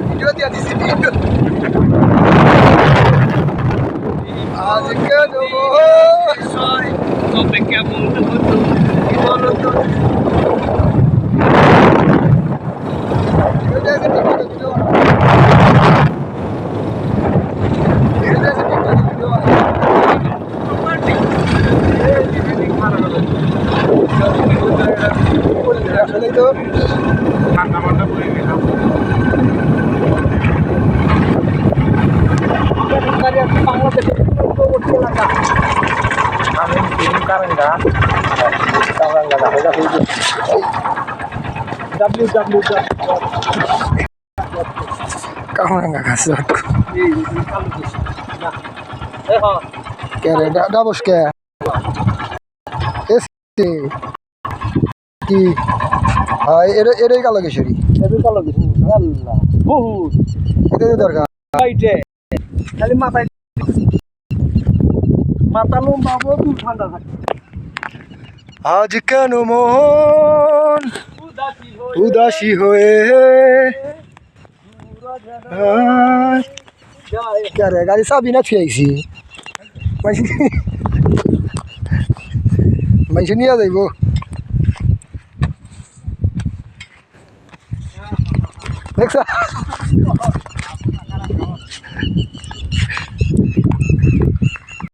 video দিয়া দিছি আজ কেন তবে কেমন হতো বলো তো আসলে তো ঠান্ডা মান্ডা পড়ে গেলাম বাংলাদেশের পূর্ববর্তী এলাকা আমি কারেন্টটা কাহরাঙ্গা গাছ কে রে ডাবস কে এসে কি হয় এটাই কালো কেশরী বহুত এটাই দরকার খালি মাথায় মাথা লম্বা বহু ঠান্ডা থাকে আজ কেন মন উদাসী হয়ে কে রে গাড়ি চাবি না থুয়াইছি মাইসে নিয়ে যাইব দেখছ